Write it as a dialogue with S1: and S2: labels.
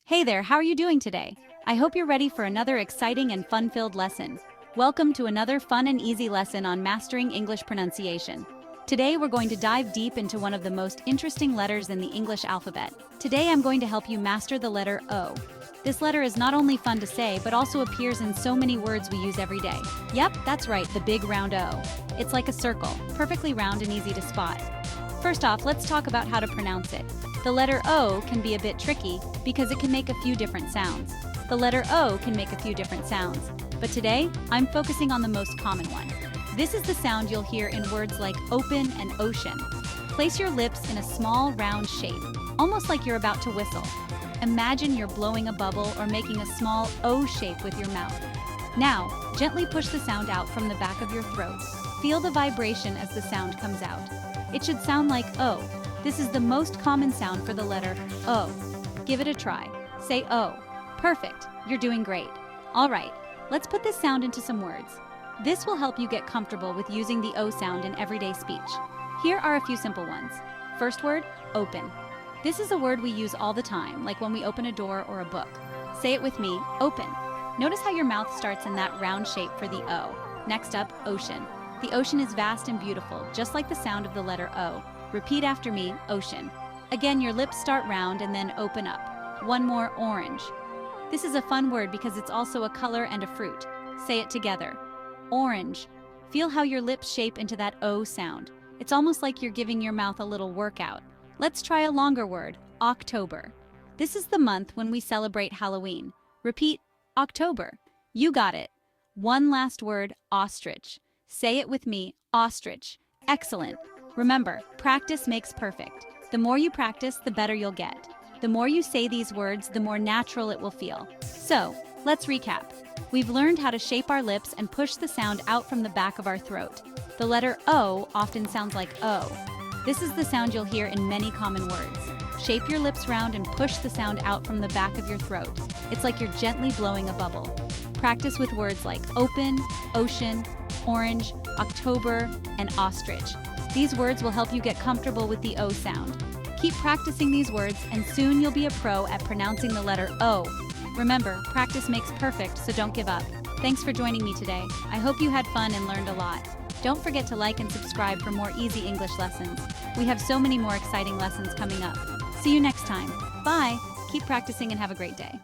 S1: Hey there, how are you doing today? I hope you're ready for another exciting and fun-filled lesson. Welcome to another fun and easy lesson on mastering English pronunciation. Today we're going to dive deep into one of the most interesting letters in the English alphabet. Today I'm going to help you master the letter O. This letter is not only fun to say, but also appears in so many words we use every day. Yep, that's right, the big round O. It's like a circle, perfectly round and easy to spot. First off, let's talk about how to pronounce it. The letter O can be a bit tricky because it can make a few different sounds. The letter O can make a few different sounds, but today I'm focusing on the most common one. This is the sound you'll hear in words like open and ocean. Place your lips in a small round shape, almost like you're about to whistle. Imagine you're blowing a bubble or making a small O shape with your mouth. Now, gently push the sound out from the back of your throat. Feel the vibration as the sound comes out. It should sound like O. This is the most common sound for the letter O. Give it a try. Say O. Perfect. You're doing great. All right, let's put this sound into some words. This will help you get comfortable with using the O sound in everyday speech. Here are a few simple ones. First word, open. This is a word we use all the time, like when we open a door or a book. Say it with me, open. Notice how your mouth starts in that round shape for the O. Next up, ocean. The ocean is vast and beautiful, just like the sound of the letter O. Repeat after me, ocean. Again, your lips start round and then open up. One more, orange. This is a fun word because it's also a color and a fruit. Say it together. Orange. Feel how your lips shape into that O sound. It's almost like you're giving your mouth a little workout. Let's try a longer word, October. This is the month when we celebrate Halloween. Repeat, October. You got it. One last word, ostrich. Say it with me, ostrich. Excellent. Remember, practice makes perfect. The more you practice, the better you'll get. The more you say these words, the more natural it will feel. So, let's recap. We've learned how to shape our lips and push the sound out from the back of our throat. The letter O often sounds like O. This is the sound you'll hear in many common words. Shape your lips round and push the sound out from the back of your throat. It's like you're gently blowing a bubble. Practice with words like open, ocean, orange, October, and ostrich. These words will help you get comfortable with the O sound. Keep practicing these words and soon you'll be a pro at pronouncing the letter O. Remember, practice makes perfect, so don't give up. Thanks for joining me today. I hope you had fun and learned a lot. Don't forget to like and subscribe for more easy English lessons. We have so many more exciting lessons coming up. See you next time. Bye! Keep practicing and have a great day.